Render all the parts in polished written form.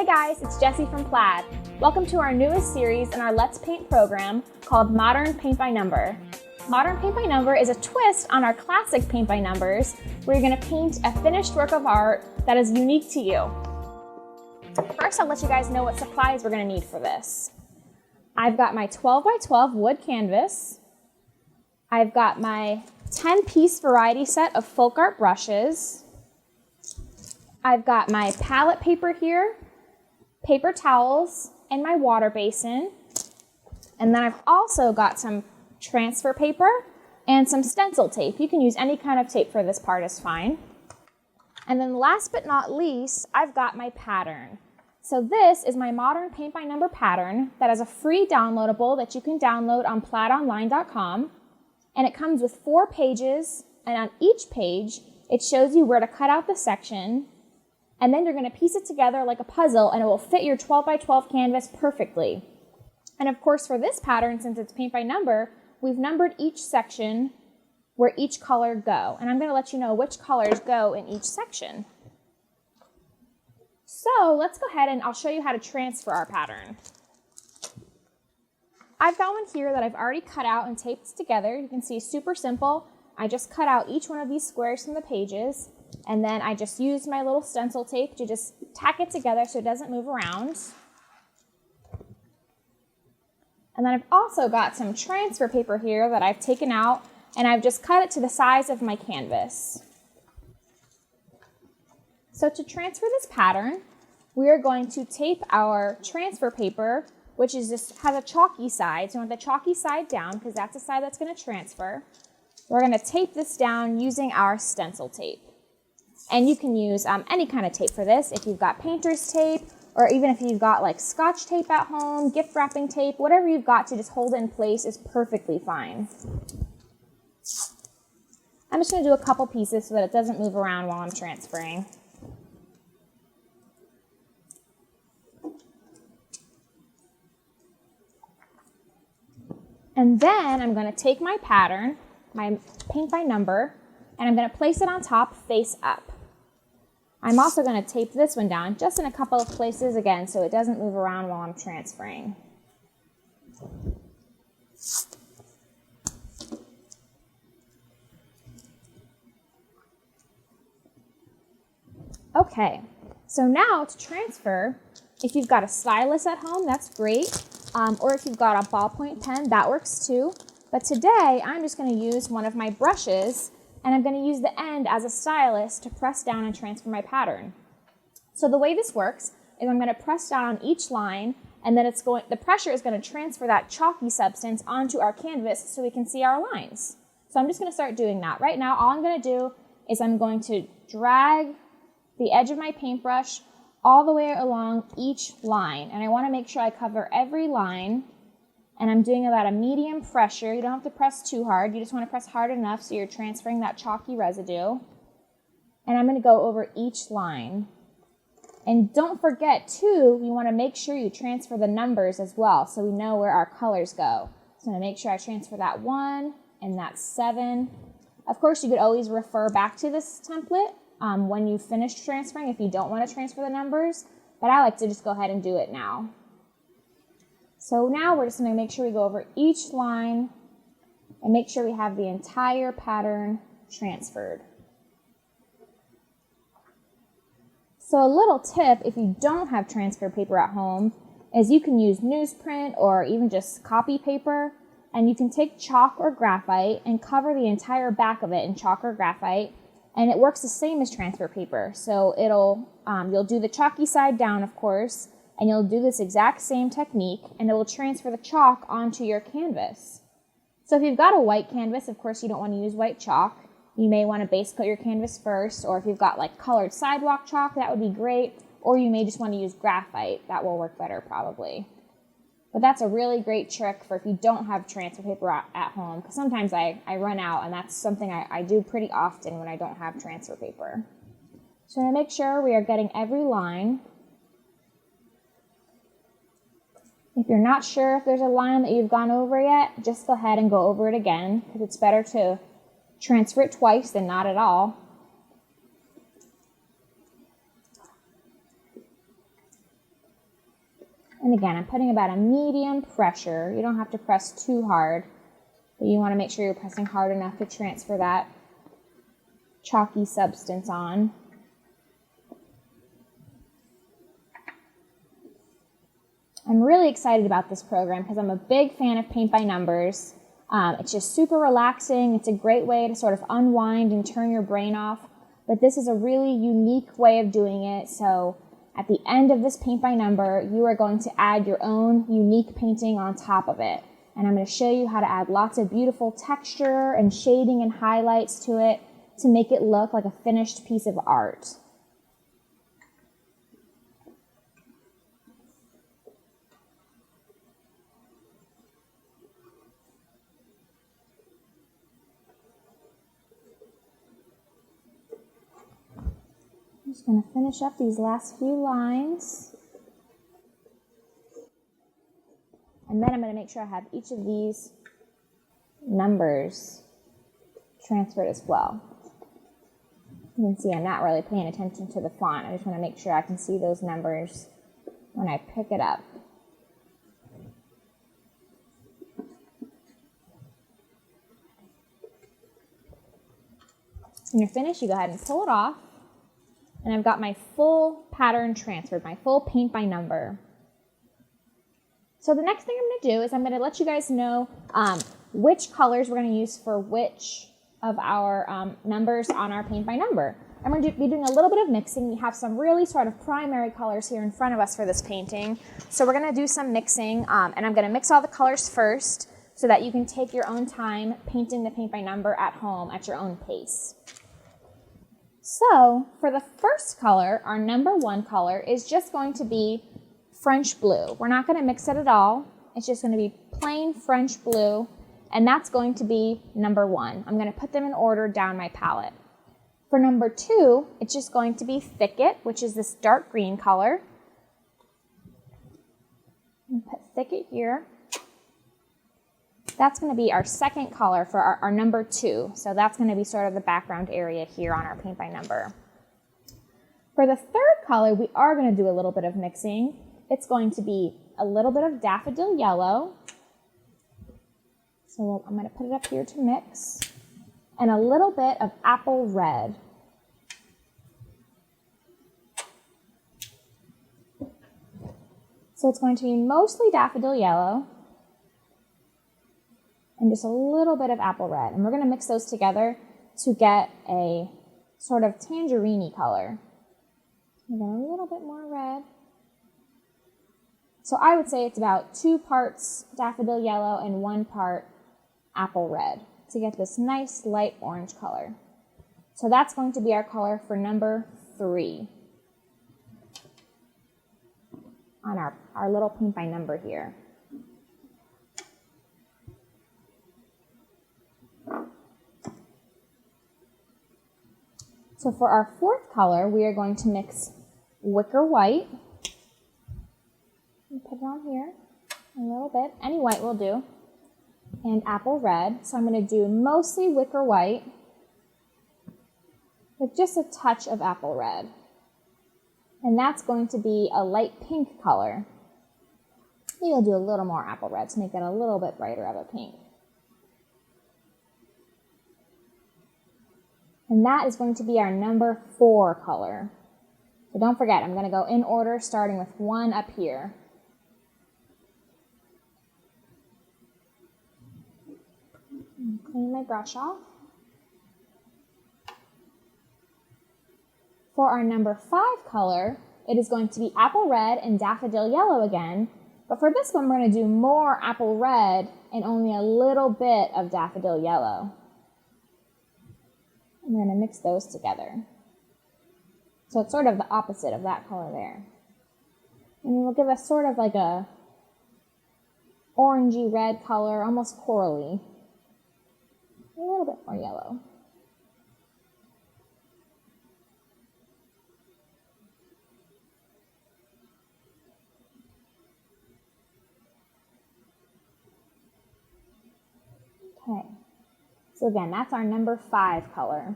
guys, it's Jessie from Plaid. Welcome to our newest series in our Let's Paint program called Modern Paint by Number. Modern Paint by Number is a twist on our classic paint by numbers, where you're going to paint a finished work of art that is unique to you. First, I'll let you guys know what supplies we're going to need for this. I've got my 12 by 12 wood canvas. I've got my 10-piece variety set of folk art brushes. I've got my palette paper here, paper towels, and my water basin. And then I've also got some transfer paper and some stencil tape. You can use any kind of tape for this part, is fine. And then last but not least, I've got my pattern. So this is my Modern Paint by Number pattern that is a free downloadable that you can download on plaidonline.com. And it comes with 4 pages, and on each page, it shows you where to cut out the section, and then you're going to piece it together like a puzzle, and it will fit your 12 by 12 canvas perfectly. And of course, for this pattern, since it's paint by number, we've numbered each section where each color go. And I'm going to let you know which colors go in each section. So let's go ahead and I'll show you how to transfer our pattern. I've got one here that I've already cut out and taped together. You can see super simple. I just cut out each one of these squares from the pages, and then I just used my little stencil tape to just tack it together so it doesn't move around. And then I've also got some transfer paper here that I've taken out, and I've just cut it to the size of my canvas. So to transfer this pattern, we are going to tape our transfer paper, which is just has a chalky side. So you want the chalky side down because that's the side that's going to transfer. We're going to tape this down using our stencil tape. And you can use any kind of tape for this. If you've got painter's tape, or even if you've got like scotch tape at home, gift wrapping tape, whatever you've got to just hold it in place is perfectly fine. I'm just going to do a couple pieces so that it doesn't move around while I'm transferring. And then I'm going to take my pattern, my paint by number, and I'm going to place it on top face up. I'm also going to tape this one down just in a couple of places again so it doesn't move around while I'm transferring. Okay, so now to transfer, if you've got a stylus at home, that's great. Or if you've got a ballpoint pen, that works too. But today, I'm just going to use one of my brushes, and I'm going to use the end as a stylus to press down and transfer my pattern. So the way this works is I'm going to press down on each line, and then the pressure is going to transfer that chalky substance onto our canvas so we can see our lines. So I'm just going to start doing that. Right now, all I'm going to do is I'm going to drag the edge of my paintbrush all the way along each line. And I want to make sure I cover every line. And I'm doing about a medium pressure. You don't have to press too hard. You just want to press hard enough so you're transferring that chalky residue. And I'm going to go over each line. And don't forget, too, you want to make sure you transfer the numbers as well so we know where our colors go. So I'm going to make sure I transfer that 1 and that 7. Of course, you could always refer back to this template when you finish transferring if you don't want to transfer the numbers. But I like to just go ahead and do it now. So now we're just going to make sure we go over each line and make sure we have the entire pattern transferred. So a little tip, if you don't have transfer paper at home, is you can use newsprint or even just copy paper, and you can take chalk or graphite and cover the entire back of it in chalk or graphite, and it works the same as transfer paper. So you'll do the chalky side down, of course, and you'll do this exact same technique, and it will transfer the chalk onto your canvas. So if you've got a white canvas, of course you don't want to use white chalk. You may want to base coat your canvas first, or if you've got like colored sidewalk chalk, that would be great. Or you may just want to use graphite. That will work better probably. But that's a really great trick for if you don't have transfer paper at home, because sometimes I run out, and that's something I do pretty often when I don't have transfer paper. So I'm going to make sure we are getting every line. If you're not sure if there's a line that you've gone over yet, just go ahead and go over it again, because it's better to transfer it twice than not at all. And again, I'm putting about a medium pressure. You don't have to press too hard, but you want to make sure you're pressing hard enough to transfer that chalky substance on. I'm really excited about this program because I'm a big fan of paint by numbers. It's just super relaxing. It's a great way to sort of unwind and turn your brain off. But this is a really unique way of doing it. So at the end of this paint by number, you are going to add your own unique painting on top of it. And I'm going to show you how to add lots of beautiful texture and shading and highlights to it to make it look like a finished piece of art. I'm just going to finish up these last few lines. And then I'm going to make sure I have each of these numbers transferred as well. You can see I'm not really paying attention to the font. I just want to make sure I can see those numbers when I pick it up. When you're finished, you go ahead and pull it off. And I've got my full pattern transferred, my full paint by number. So the next thing I'm going to do is I'm going to let you guys know which colors we're going to use for which of our numbers on our paint by number. I'm going to be doing a little bit of mixing. We have some really sort of primary colors here in front of us for this painting. So we're going to do some mixing, and I'm going to mix all the colors first so that you can take your own time painting the paint by number at home at your own pace. So for the first color, our number 1 color is just going to be French blue. We're not going to mix it at all. It's just going to be plain French blue, and that's going to be number 1. I'm going to put them in order down my palette. For number 2, it's just going to be Thicket, which is this dark green color. I'm going to put Thicket here. That's going to be our second color for our number 2. So that's going to be sort of the background area here on our paint by number. For the third color, we are going to do a little bit of mixing. It's going to be a little bit of daffodil yellow. So I'm going to put it up here to mix. And a little bit of apple red. So it's going to be mostly daffodil yellow and just a little bit of apple red. And we're going to mix those together to get a sort of tangerine-y color. And then a little bit more red. So I would say it's about 2 parts daffodil yellow and 1 part apple red to get this nice light orange color. So that's going to be our color for number 3 on our little paint by number here. So for our fourth color, we are going to mix wicker white. Put it on here a little bit. Any white will do. And apple red. So I'm going to do mostly wicker white with just a touch of apple red. And that's going to be a light pink color. Maybe I'll do a little more apple red to make it a little bit brighter of a pink. And that is going to be our number 4 color. So don't forget, I'm going to go in order starting with 1 up here. Clean my brush off. For our number 5 color, it is going to be apple red and daffodil yellow again. But for this one, we're going to do more apple red and only a little bit of daffodil yellow. I'm going to mix those together. So it's sort of the opposite of that color there. And it will give us sort of like a orangey red color, almost corally. A little bit more yellow. Okay. So again, that's our number 5 color.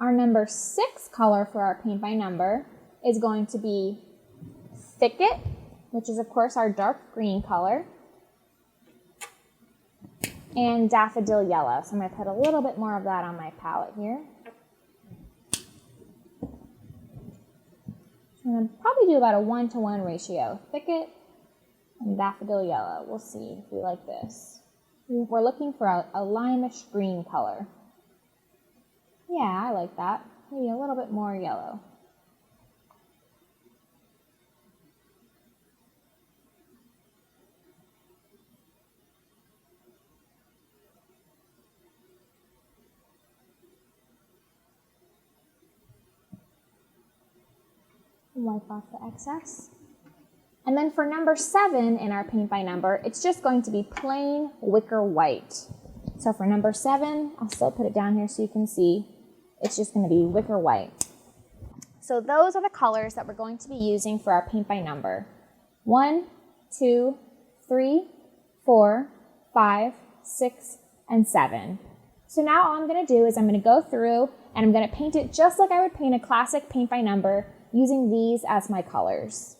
Our number 6 color for our paint by number is going to be Thicket, which is of course our dark green color, and Daffodil Yellow. So I'm going to put a little bit more of that on my palette here. I'm going to probably do about a 1-to-1 ratio. Thicket and Daffodil Yellow. We'll see if we like this. We're looking for a limeish green color. Yeah, I like that. Maybe a little bit more yellow. Wipe off the excess. And then for number 7 in our paint by number, it's just going to be plain wicker white. So for number 7, I'll still put it down here so you can see, it's just going to be wicker white. So those are the colors that we're going to be using for our paint by number. 1, 2, 3, 4, 5, 6, and 7. So now all I'm going to do is I'm going to go through and I'm going to paint it just like I would paint a classic paint by number using these as my colors.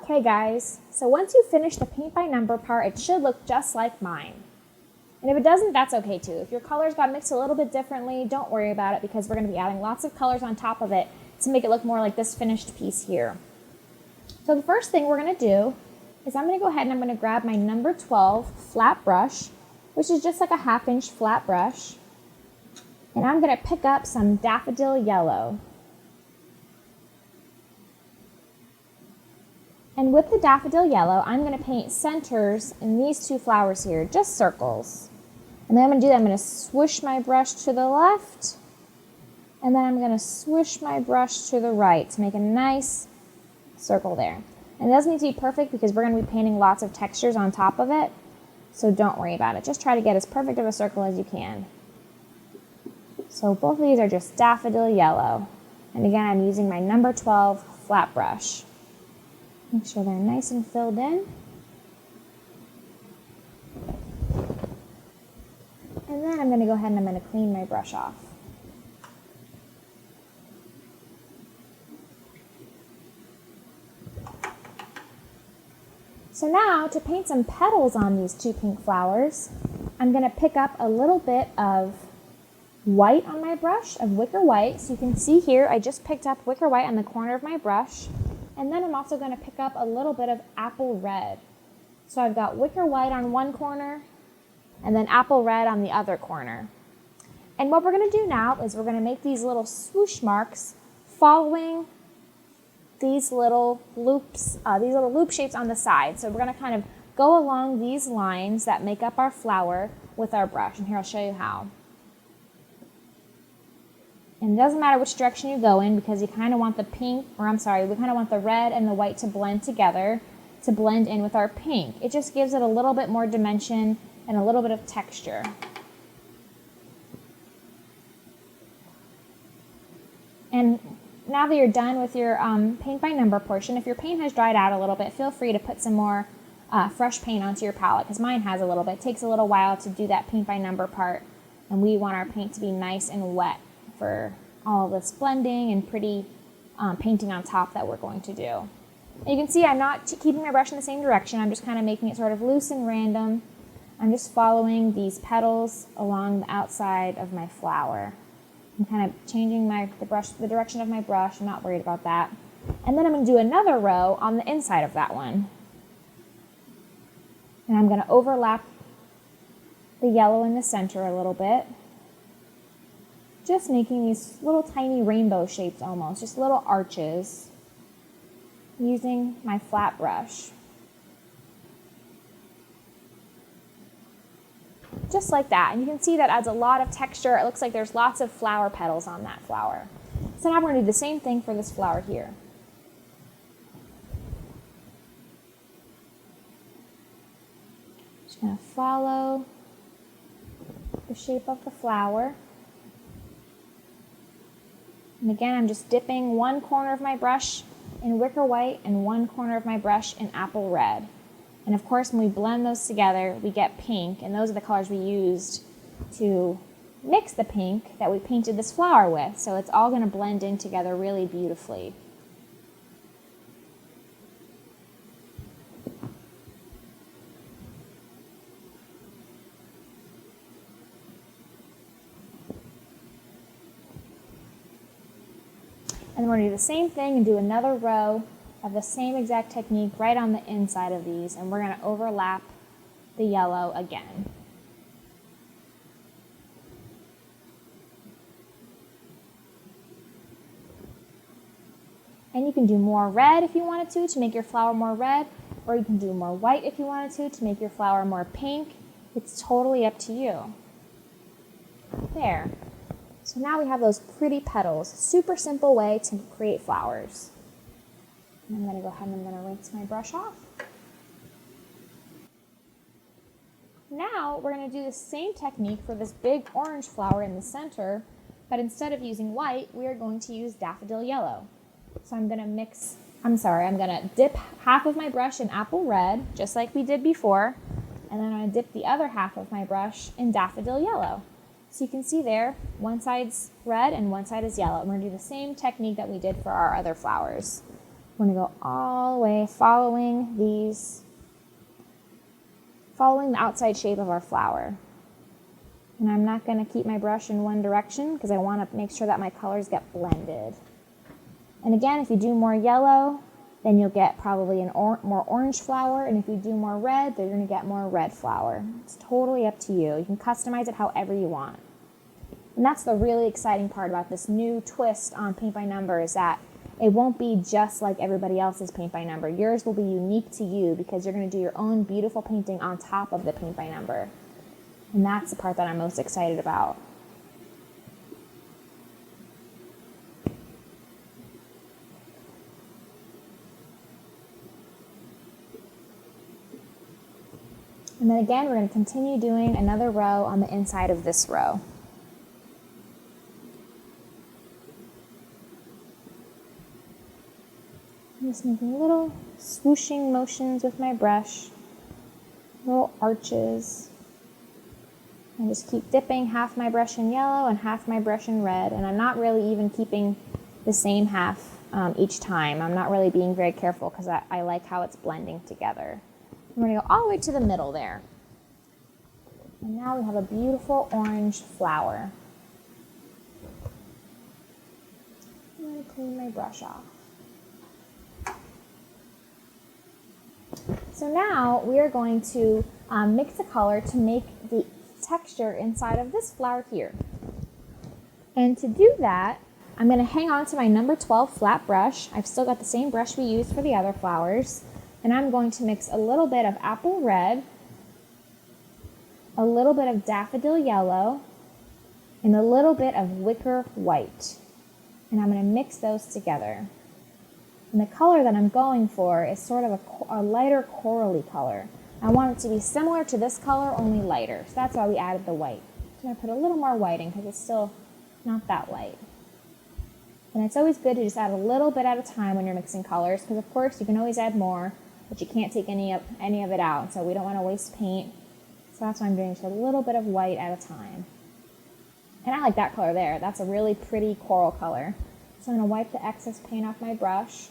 Okay guys, so once you finish the paint by number part, it should look just like mine. And if it doesn't, that's okay too. If your colors got mixed a little bit differently, don't worry about it because we're going to be adding lots of colors on top of it to make it look more like this finished piece here. So the first thing we're going to do is I'm going to go ahead and I'm going to grab my number 12 flat brush, which is just like a 1/2 inch flat brush. And I'm going to pick up some Daffodil Yellow. And with the Daffodil Yellow, I'm going to paint centers in these 2 flowers here, just circles. And then I'm going to do that, I'm going to swoosh my brush to the left, and then I'm going to swoosh my brush to the right to make a nice circle there. And it doesn't need to be perfect because we're going to be painting lots of textures on top of it, so don't worry about it. Just try to get as perfect of a circle as you can. So both of these are just Daffodil Yellow. And again, I'm using my number 12 flat brush. Make sure they're nice and filled in. And then I'm going to go ahead and I'm going to clean my brush off. So now to paint some petals on these 2 pink flowers, I'm going to pick up a little bit of white on my brush, of wicker white. So you can see here I just picked up wicker white on the corner of my brush. And then I'm also going to pick up a little bit of apple red. So I've got wicker white on one corner and then apple red on the other corner. And what we're going to do now is we're going to make these little swoosh marks following these little loops, these little loop shapes on the side. So we're going to kind of go along these lines that make up our flower with our brush. And here I'll show you how. And it doesn't matter which direction you go in because you kind of want the pink, we kind of want the red and the white to blend together, to blend in with our pink. It just gives it a little bit more dimension and a little bit of texture. And now that you're done with your paint by number portion, if your paint has dried out a little bit, feel free to put some more fresh paint onto your palette because mine has a little bit. It takes a little while to do that paint by number part, and we want our paint to be nice and wet for all this blending and pretty painting on top that we're going to do. And you can see I'm not keeping my brush in the same direction. I'm just kind of making it sort of loose and random. I'm just following these petals along the outside of my flower. I'm kind of changing the direction of my brush. I'm not worried about that. And then I'm going to do another row on the inside of that one. And I'm going to overlap the yellow in the center a little bit. Just making these little tiny rainbow shapes almost, just little arches, using my flat brush. Just like that. And you can see that adds a lot of texture. It looks like there's lots of flower petals on that flower. So now we're going to do the same thing for this flower here. Just going to follow the shape of the flower. And again, I'm just dipping one corner of my brush in wicker white and one corner of my brush in apple red. And of course, when we blend those together, we get pink, and those are the colors we used to mix the pink that we painted this flower with. So it's all going to blend in together really beautifully. And we're going to do the same thing and do another row of the same exact technique right on the inside of these, and we're going to overlap the yellow again. And you can do more red if you wanted to make your flower more red, or you can do more white if you wanted to make your flower more pink. It's totally up to you. There. So now we have those pretty petals. Super simple way to create flowers. And I'm going to go ahead and I'm going to rinse my brush off. Now we're going to do the same technique for this big orange flower in the center, but instead of using white, we are going to use daffodil yellow. So I'm going to dip half of my brush in apple red, just like we did before, and then I'm going to dip the other half of my brush in daffodil yellow. So you can see there, one side's red and one side is yellow. And we're going to do the same technique that we did for our other flowers. We're going to go all the way following the outside shape of our flower. And I'm not going to keep my brush in one direction because I want to make sure that my colors get blended. And again, if you do more yellow, then you'll get probably more orange flower. And if you do more red, then you're going to get more red flower. It's totally up to you. You can customize it however you want. And that's the really exciting part about this new twist on paint by number, is that it won't be just like everybody else's paint by number. Yours will be unique to you because you're going to do your own beautiful painting on top of the paint by number. And that's the part that I'm most excited about. And then again, we're going to continue doing another row on the inside of this row. I'm just making little swooshing motions with my brush, little arches. I just keep dipping half my brush in yellow and half my brush in red, and I'm not really even keeping the same half each time. I'm not really being very careful because I like how it's blending together. I'm going to go all the way to the middle there. And now we have a beautiful orange flower. I'm going to clean my brush off. So now we are going to mix a color to make the texture inside of this flower here. And to do that, I'm going to hang on to my number 12 flat brush. I've still got the same brush we used for the other flowers. And I'm going to mix a little bit of apple red, a little bit of daffodil yellow, and a little bit of wicker white. And I'm going to mix those together. And the color that I'm going for is sort of a lighter corally color. I want it to be similar to this color, only lighter. So that's why we added the white. I'm going to put a little more white in because it's still not that light. And it's always good to just add a little bit at a time when you're mixing colors, because of course you can always add more, but you can't take any of it out, so we don't want to waste paint. So that's why I'm doing just a little bit of white at a time. And I like that color there. That's a really pretty coral color. So I'm going to wipe the excess paint off my brush.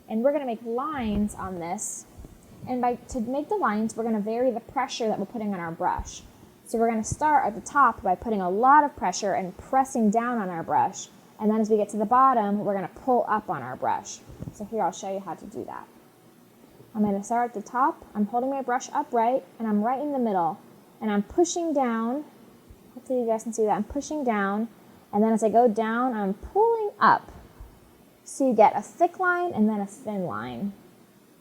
And we're going to make lines on this. And to make the lines, we're going to vary the pressure that we're putting on our brush. So we're going to start at the top by putting a lot of pressure and pressing down on our brush. And then as we get to the bottom, we're going to pull up on our brush. So here, I'll show you how to do that. I'm going to start at the top. I'm holding my brush upright, and I'm right in the middle. And I'm pushing down. Hopefully you guys can see that. I'm pushing down. And then as I go down, I'm pulling up. So you get a thick line and then a thin line.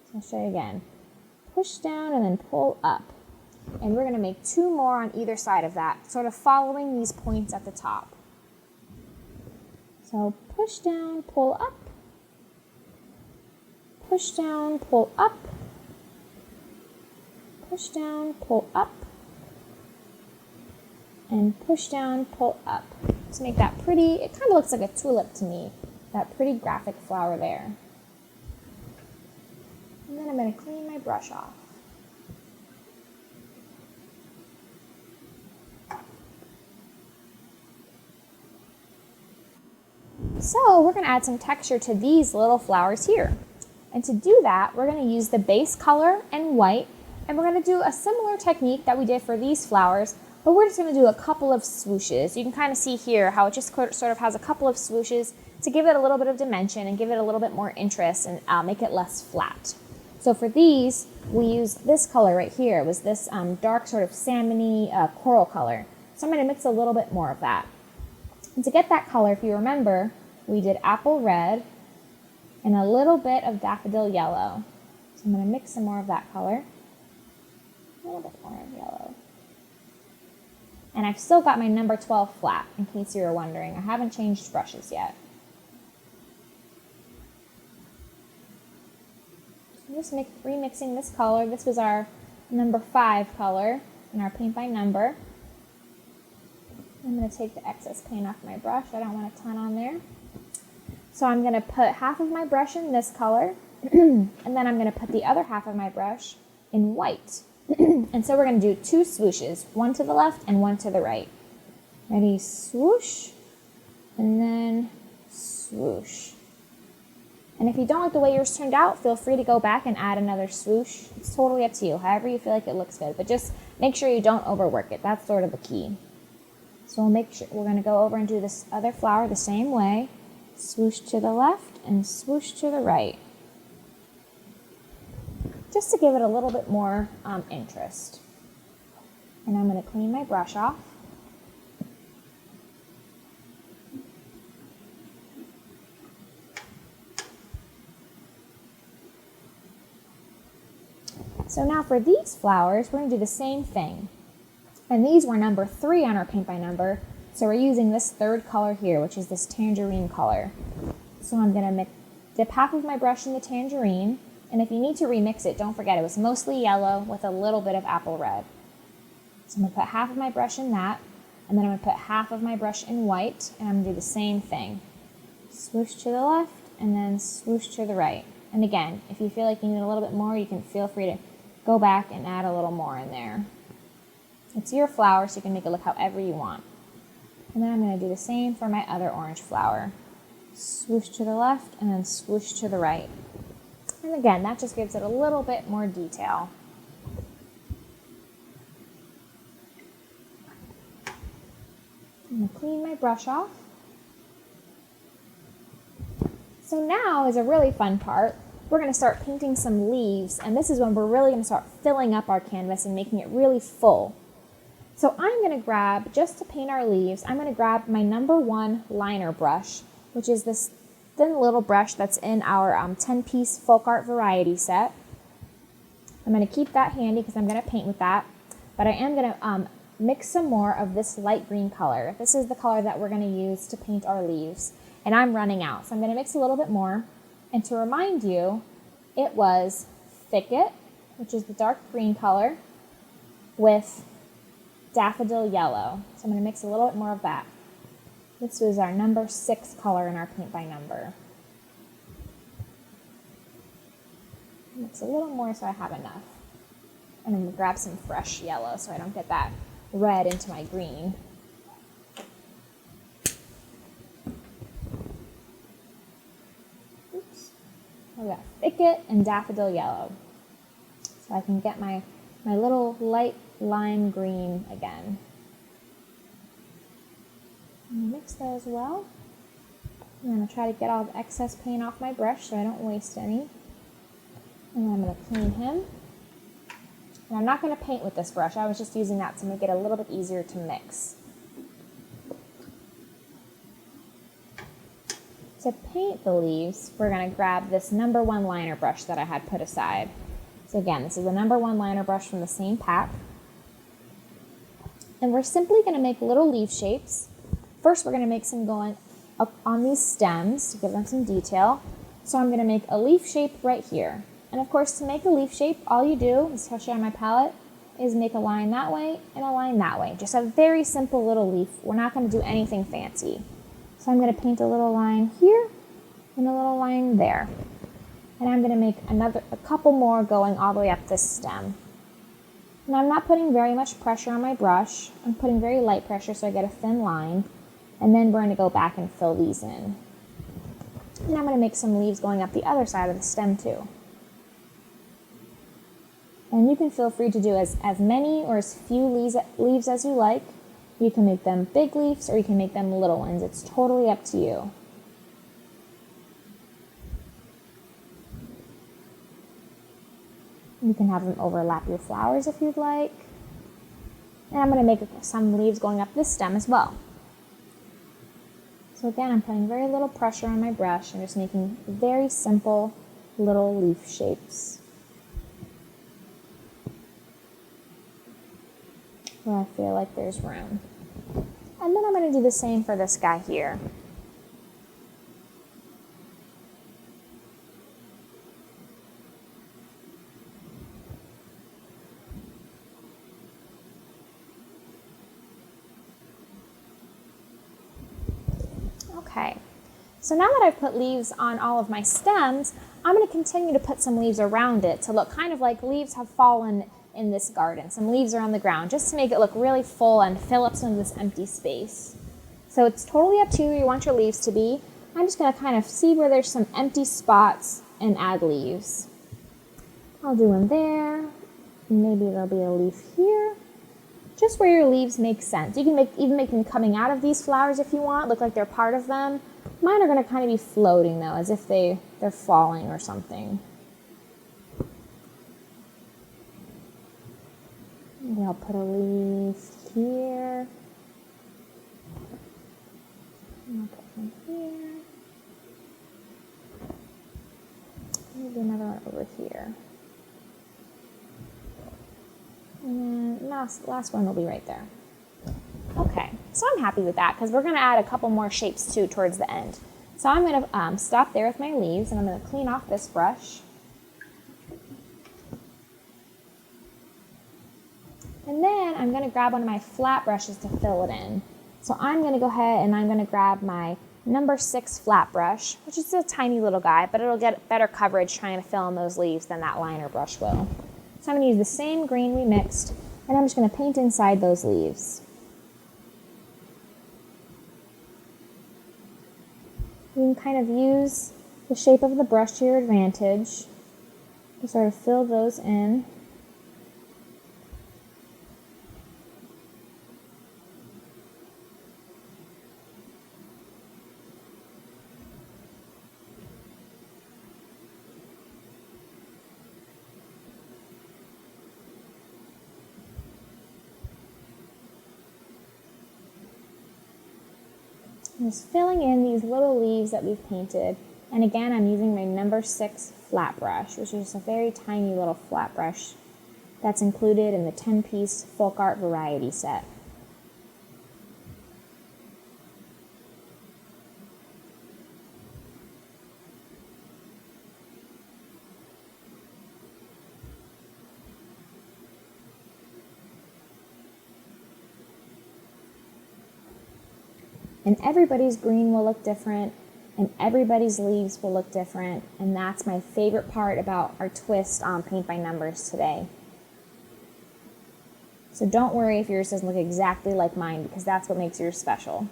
So I'll show you again. Push down and then pull up. And we're going to make 2 more on either side of that, sort of following these points at the top. So push down, pull up. Push down, pull up. Push down, pull up. And push down, pull up. To make that pretty, it kind of looks like a tulip to me. That pretty graphic flower there. And then I'm going to clean my brush off. So we're going to add some texture to these little flowers here. And to do that, we're going to use the base color and white, and we're going to do a similar technique that we did for these flowers, but we're just going to do a couple of swooshes. You can kind of see here how it just sort of has a couple of swooshes to give it a little bit of dimension and give it a little bit more interest and make it less flat. So for these, we used this color right here. It was this dark sort of salmon-y coral color. So I'm going to mix a little bit more of that. And to get that color, if you remember, we did apple red and a little bit of daffodil yellow. So I'm going to mix some more of that color. A little bit more of yellow. And I've still got my number 12 flat, in case you were wondering. I haven't changed brushes yet. So just remixing this color. This was our number 5 color in our paint by number. I'm going to take the excess paint off my brush. I don't want a ton on there. So I'm going to put half of my brush in this color, and then I'm going to put the other half of my brush in white. And so we're going to do 2 swooshes, one to the left and one to the right. Ready? Swoosh, and then swoosh. And if you don't like the way yours turned out, feel free to go back and add another swoosh. It's totally up to you, however you feel like it looks good. But just make sure you don't overwork it. That's sort of the key. So we'll make sure we're going to go over and do this other flower the same way. Swoosh to the left and swoosh to the right. Just to give it a little bit more interest. And I'm going to clean my brush off. So now for these flowers, we're going to do the same thing. And these were number 3 on our paint by number. So we're using this 3rd color here, which is this tangerine color. So I'm going to dip half of my brush in the tangerine. And if you need to remix it, don't forget it was mostly yellow with a little bit of apple red. So I'm going to put half of my brush in that. And then I'm going to put half of my brush in white. And I'm going to do the same thing. Swoosh to the left and then swoosh to the right. And again, if you feel like you need a little bit more, you can feel free to go back and add a little more in there. It's your flower, so you can make it look however you want. And then I'm going to do the same for my other orange flower. Swoosh to the left and then swoosh to the right. And again, that just gives it a little bit more detail. I'm going to clean my brush off. So now is a really fun part. We're going to start painting some leaves, and this is when we're really going to start filling up our canvas and making it really full. So I'm going to grab, just to paint our leaves, I'm going to grab my number 1 liner brush, which is this thin little brush that's in our 10-piece folk art variety set. I'm going to keep that handy because I'm going to paint with that, but I am going to mix some more of this light green color. This is the color that we're going to use to paint our leaves, and I'm running out, so I'm going to mix a little bit more. And to remind you, it was Thicket, which is the dark green color, with daffodil yellow. So I'm going to mix a little bit more of that. This was our number 6 color in our paint by number. Mix a little more so I have enough. And I'm going to grab some fresh yellow so I don't get that red into my green. Oops. I've got Thicket and daffodil yellow. So I can get my little light lime green again. Mix those well. I'm going to try to get all the excess paint off my brush so I don't waste any. And then I'm going to clean him. And I'm not going to paint with this brush. I was just using that to make it a little bit easier to mix. To paint the leaves, we're going to grab this #1 liner brush that I had put aside. So again, this is the #1 liner brush from the same pack. And we're simply going to make little leaf shapes. First, we're going to make some going up on these stems to give them some detail. So I'm going to make a leaf shape right here. And of course, to make a leaf shape, all you do, especially on my palette, is make a line that way and a line that way. Just a very simple little leaf. We're not going to do anything fancy. So I'm going to paint a little line here and a little line there. And I'm going to make a couple more going all the way up this stem. And I'm not putting very much pressure on my brush. I'm putting very light pressure so I get a thin line. And then we're going to go back and fill these in. And I'm going to make some leaves going up the other side of the stem too. And you can feel free to do as many or as few leaves as you like. You can make them big leaves or you can make them little ones. It's totally up to you. You can have them overlap your flowers if you'd like. And I'm going to make some leaves going up this stem as well. So again, I'm putting very little pressure on my brush and just making very simple little leaf shapes where I feel like there's room. And then I'm going to do the same for this guy here. Okay, so now that I've put leaves on all of my stems, I'm going to continue to put some leaves around it to look kind of like leaves have fallen in this garden. Some leaves are on the ground just to make it look really full and fill up some of this empty space. So it's totally up to you where you want your leaves to be. I'm just going to kind of see where there's some empty spots and add leaves. I'll do one there. Maybe there'll be a leaf here. Just where your leaves make sense. You can even make them coming out of these flowers if you want, look like they're part of them. Mine are going to kind of be floating though, as if they're falling or something. Maybe I'll put a leaf here. And I'll put one here. Maybe another one over here. And then last one will be right there. Okay, so I'm happy with that because we're going to add a couple more shapes too towards the end. So I'm going to stop there with my leaves and I'm going to clean off this brush. And then I'm going to grab one of my flat brushes to fill it in. So I'm going to go ahead and I'm going to grab my #6 flat brush, which is a tiny little guy, but it'll get better coverage trying to fill in those leaves than that liner brush will. So I'm going to use the same green we mixed, and I'm just going to paint inside those leaves. You can kind of use the shape of the brush to your advantage to sort of fill those in. Just filling in these little leaves that we've painted. And again, I'm using my #6 flat brush, which is a very tiny little flat brush that's included in the 10-piece folk art variety set. And everybody's green will look different, and everybody's leaves will look different, and that's my favorite part about our twist on Paint by Numbers today. So don't worry if yours doesn't look exactly like mine, because that's what makes yours special.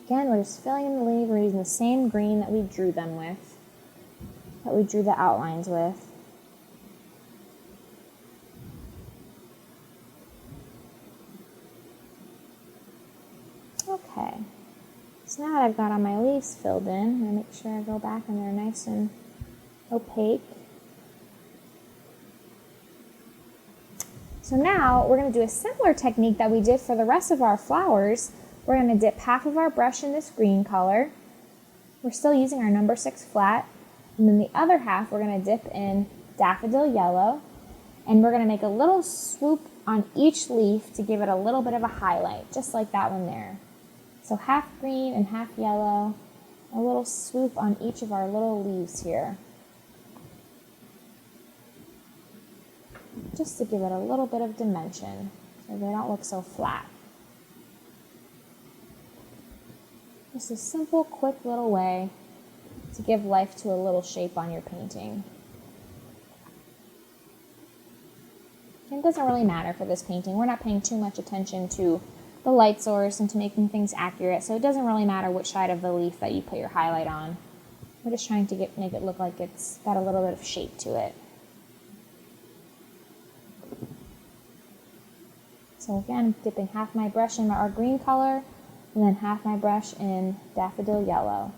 Again, we're just filling in the leaf. We're using the same green that we drew them with, that we drew the outlines with. Okay, so now that I've got all my leaves filled in, I'm going to make sure I go back and they're nice and opaque. So now we're going to do a similar technique that we did for the rest of our flowers. We're going to dip half of our brush in this green color. We're still using our number 6 flat. And then the other half we're going to dip in daffodil yellow. And we're going to make a little swoop on each leaf to give it a little bit of a highlight, just like that one there. So half green and half yellow, a little swoop on each of our little leaves here. Just to give it a little bit of dimension so they don't look so flat. Just a simple, quick little way to give life to a little shape on your painting. And it doesn't really matter for this painting. We're not paying too much attention to the light source and to making things accurate, so it doesn't really matter which side of the leaf that you put your highlight on. We're just trying to make it look like it's got a little bit of shape to it. So again, dipping half my brush in our green color and then half my brush in daffodil yellow.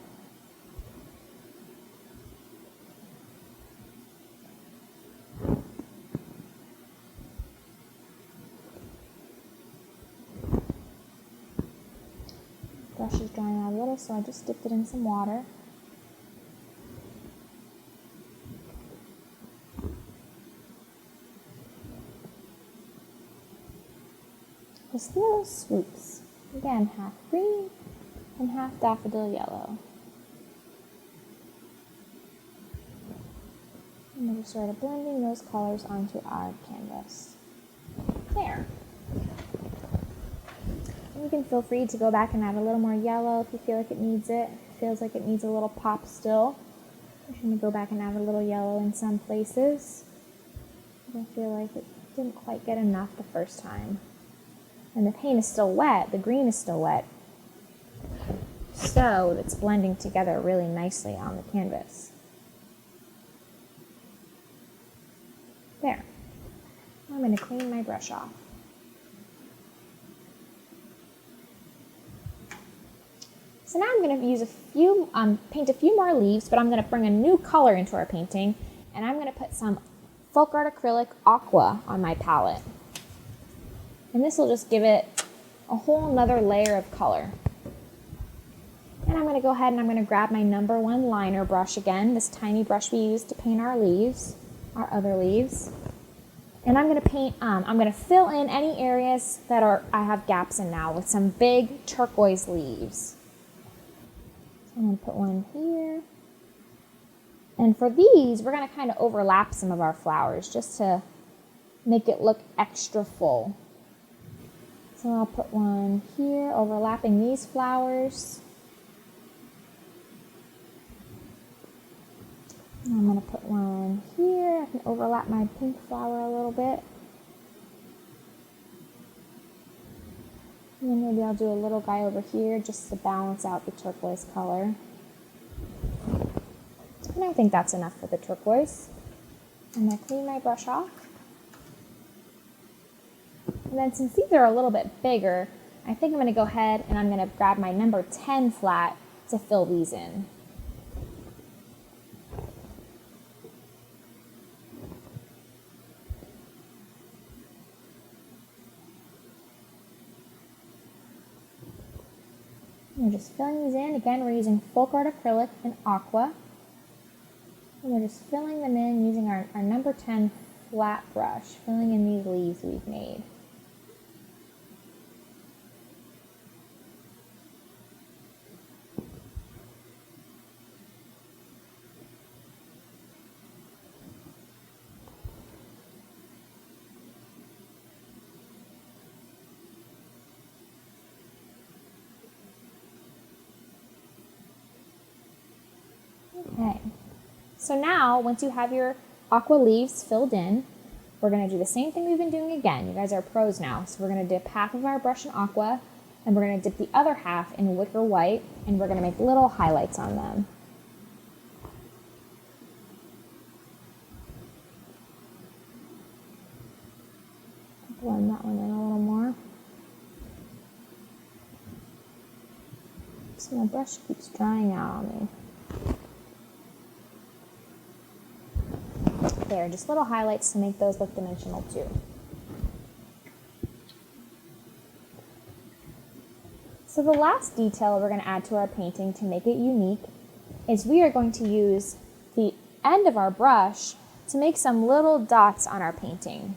Brush is drying out a little, so I just dipped it in some water. Just little swoops. Again, half green and half daffodil yellow. And we're just sort of blending those colors onto our canvas. There. And you can feel free to go back and add a little more yellow if you feel like it needs it. It feels like it needs a little pop still. I'm going to go back and add a little yellow in some places. I feel like it didn't quite get enough the first time. And the paint is still wet, the green is still wet. So it's blending together really nicely on the canvas. There. I'm going to clean my brush off. So now I'm going to use paint a few more leaves, but I'm going to bring a new color into our painting, and I'm going to put some Folk Art Acrylic Aqua on my palette. And this will just give it a whole nother layer of color. And I'm going to go ahead and I'm going to grab my number 1 liner brush again, this tiny brush we used to paint our leaves, our other leaves. And I'm going to paint, I'm going to fill in any areas that I have gaps in now with some big turquoise leaves. So I'm going to put one here. And for these, we're going to kind of overlap some of our flowers just to make it look extra full. So I'll put one here, overlapping these flowers. And I'm going to put one here. I can overlap my pink flower a little bit. And then maybe I'll do a little guy over here just to balance out the turquoise color. And I think that's enough for the turquoise. I'm going to clean my brush off. And then since these are a little bit bigger, I think I'm going to go ahead and I'm going to grab my number 10 flat to fill these in. And we're just filling these in. Again, we're using Folk Art Acrylic and Aqua. And we're just filling them in using our number 10 flat brush, filling in these leaves we've made. Okay, so now once you have your aqua leaves filled in, we're going to do the same thing we've been doing again. You guys are pros now. So we're going to dip half of our brush in aqua And we're going to dip the other half in wicker white, and we're going to make little highlights on them. Blend that one in a little more. So my brush keeps drying out on me. There, just little highlights to make those look dimensional too. So the last detail we're going to add to our painting to make it unique is we are going to use the end of our brush to make some little dots on our painting.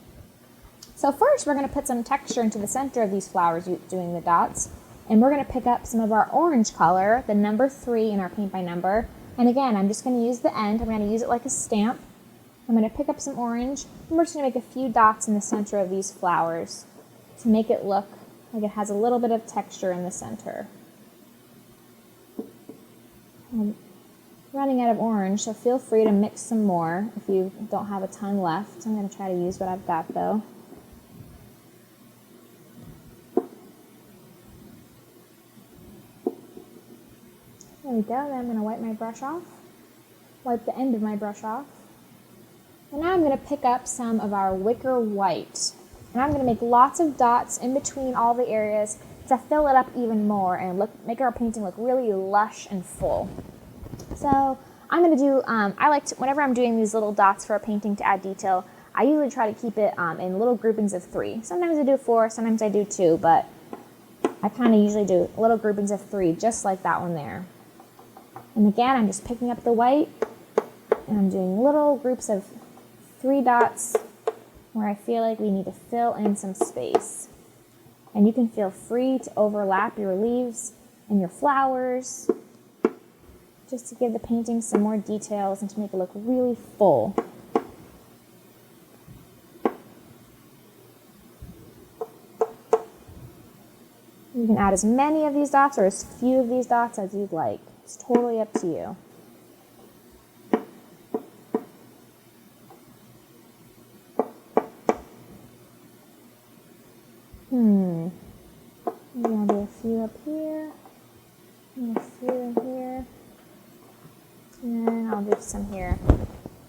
So first we're going to put some texture into the center of these flowers doing the dots, and we're going to pick up some of our orange color, the number 3 in our paint by number, and again I'm just going to use the end. I'm going to use it like a stamp. I'm going to pick up some orange, and we're just going to make a few dots in the center of these flowers to make it look like it has a little bit of texture in the center. I'm running out of orange, so feel free to mix some more if you don't have a ton left. I'm going to try to use what I've got though. There we go. Then I'm going to wipe my brush off. Wipe the end of my brush off. And now I'm going to pick up some of our wicker white. And I'm going to make lots of dots in between all the areas to fill it up even more and make our painting look really lush and full. So I'm going to do, whenever I'm doing these little dots for a painting to add detail, I usually try to keep it in little groupings of 3. Sometimes I do 4, sometimes I do 2, but I kind of usually do little groupings of 3, just like that one there. And again, I'm just picking up the white, and I'm doing little groups of 3 dots where I feel like we need to fill in some space. And you can feel free to overlap your leaves and your flowers just to give the painting some more details and to make it look really full. You can add as many of these dots or as few of these dots as you'd like. It's totally up to you. Maybe I'll do a few up here, and a few in here, and then I'll do some here.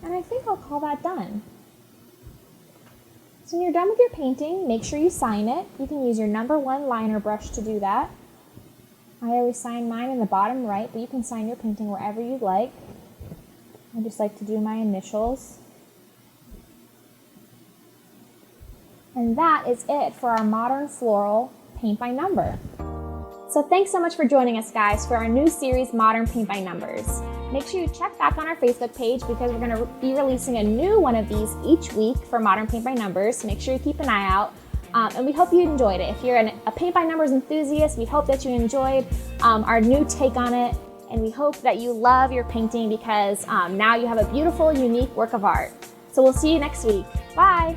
And I think I'll call that done. So when you're done with your painting, make sure you sign it. You can use your number 1 liner brush to do that. I always sign mine in the bottom right, but you can sign your painting wherever you'd like. I just like to do my initials. And that is it for our modern floral paint by number. So thanks so much for joining us, guys, for our new series, Modern Paint by Numbers. Make sure you check back on our Facebook page because we're going to be releasing a new one of these each week for Modern Paint by Numbers. Make sure you keep an eye out. And we hope you enjoyed it. If you're a paint by numbers enthusiast, we hope that you enjoyed our new take on it. And we hope that you love your painting because now you have a beautiful, unique work of art. So we'll see you next week. Bye.